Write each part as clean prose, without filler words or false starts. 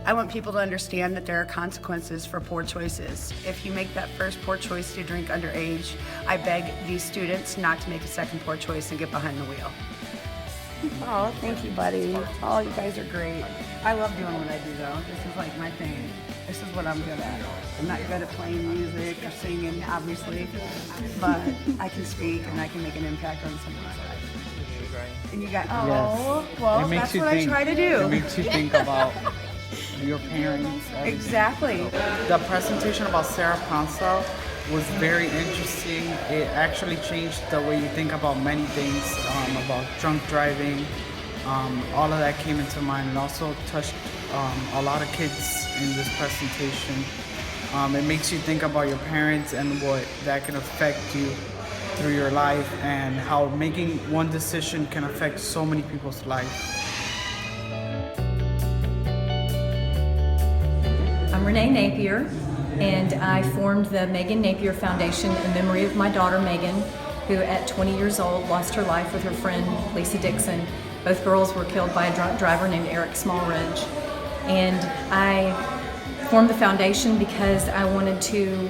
I want people to understand that there are consequences for poor choices. If you make that first poor choice to drink underage, I beg these students not to make a second poor choice and get behind the wheel. Oh, thank you, buddy. Oh, you guys are great. I love doing what I do, though. This is like my thing. This is what I'm good at. I'm not good at playing music or singing, obviously, but I can speak and I can make an impact on someone's life. And you got, oh, yes. Well, that's what I try to do. It makes you think about your parents. Everything. Exactly. The presentation about Sarah Ponce was very interesting. It actually changed the way you think about many things, about drunk driving. All of that came into mind, and also touched a lot of kids in this presentation. It makes you think about your parents and what that can affect you through your life, and how making one decision can affect so many people's lives. I'm Renee Napier, and I formed the Megan Napier Foundation in memory of my daughter Megan, who at 20 years old lost her life with her friend Lisa Dixon. Both girls were killed by a drunk driver named Eric Smallridge. And I formed the foundation because I wanted to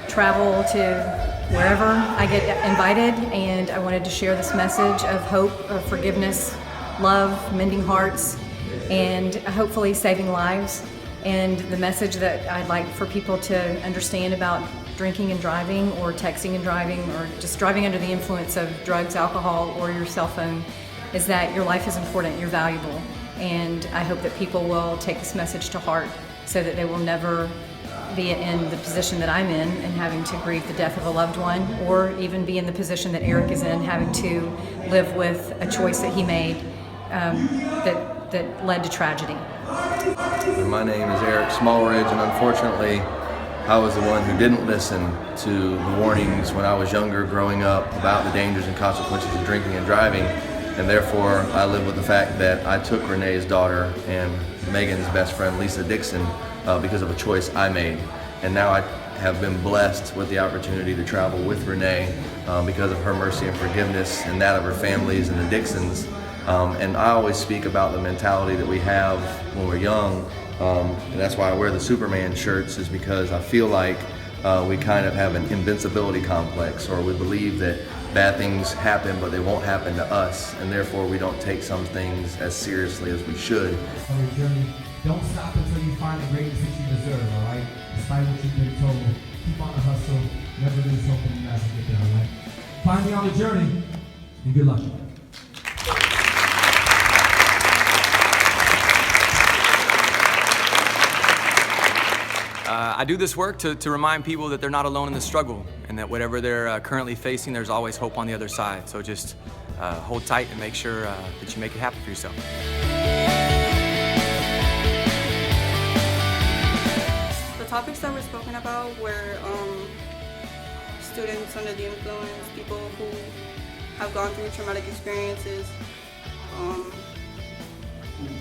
travel to wherever I get invited, and I wanted to share this message of hope, of forgiveness, love, mending hearts, and hopefully saving lives. And the message that I'd like for people to understand about drinking and driving, or texting and driving, or just driving under the influence of drugs, alcohol, or your cell phone, is that your life is important, you're valuable. And I hope that people will take this message to heart so that they will never be in the position that I'm in and having to grieve the death of a loved one, or even be in the position that Eric is in, having to live with a choice that he made that led to tragedy. My name is Eric Smallridge, and unfortunately I was the one who didn't listen to the warnings when I was younger, growing up, about the dangers and consequences of drinking and driving, and therefore I live with the fact that I took Renee's daughter and Megan's best friend Lisa Dixon because of a choice I made. And now I have been blessed with the opportunity to travel with Renee because of her mercy and forgiveness, and that of her families and the Dixons. And I always speak about the mentality that we have when we're young, and that's why I wear the Superman shirts, is because I feel like we kind of have an invincibility complex, or we believe that bad things happen but they won't happen to us, and therefore we don't take some things as seriously as we should. On your journey, don't stop until you find the greatness that you deserve, all right? Despite what you've been told, keep on the hustle, never lose hope when you guys get there, all right? Find me on the journey, and good luck. I do this work to remind people that they're not alone in the struggle, and that whatever they're currently facing, there's always hope on the other side. So just hold tight and make sure that you make it happen for yourself. The topics that were spoken about were students under the influence, people who have gone through traumatic experiences,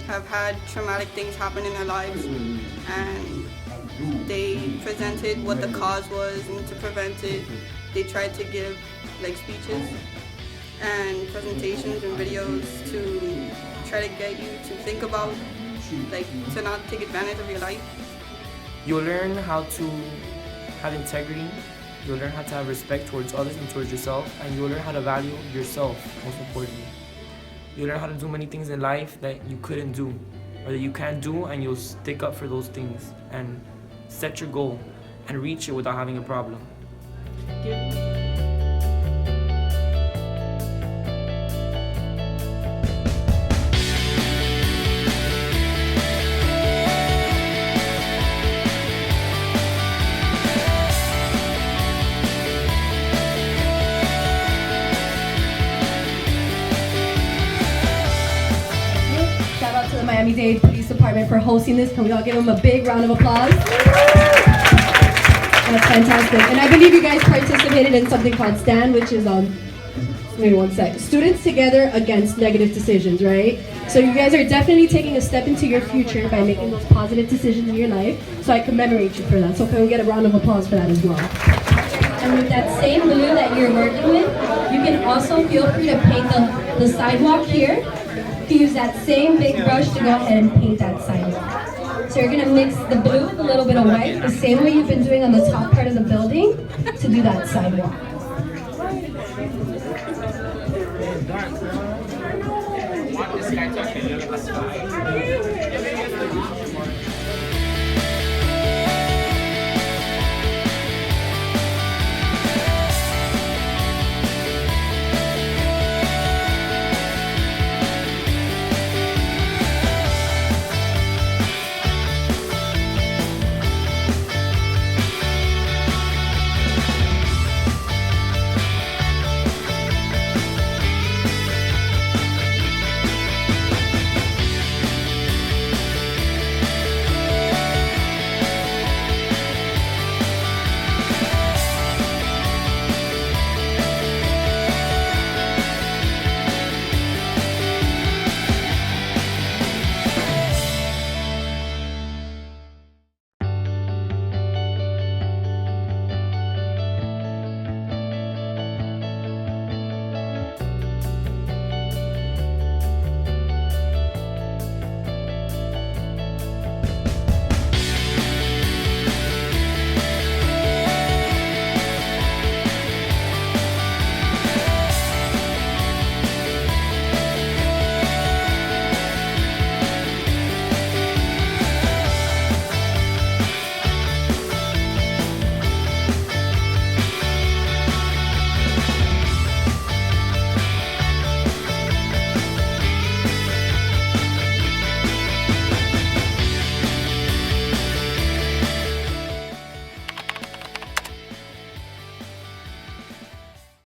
have had traumatic things happen in their lives, and they presented what the cause was, and to prevent it, they tried to give like speeches and presentations and videos to try to get you to think about, like, to not take advantage of your life. You'll learn how to have integrity, you'll learn how to have respect towards others and towards yourself, and you'll learn how to value yourself, most importantly. You'll learn how to do many things in life that you couldn't do, or that you can't do, and you'll stick up for those things and set your goal and reach it without having a problem. Shout out to the Miami-Dade Police Department for hosting this. Can we all give them a big round of applause? That's fantastic. And I believe you guys participated in something called STAND, which is maybe one sec. Students Together Against Negative Decisions, right? So you guys are definitely taking a step into your future by making those positive decisions in your life. So I commemorate you for that. So can we get a round of applause for that as well? And with that same glue that you're working with, you can also feel free to paint the sidewalk here. You can use that same big brush to go ahead and paint that sidewalk. So you're gonna mix the blue with a little bit of white, the same way you've been doing on the top part of the building, to do that sidewalk. Want this guy to actually look at the sky.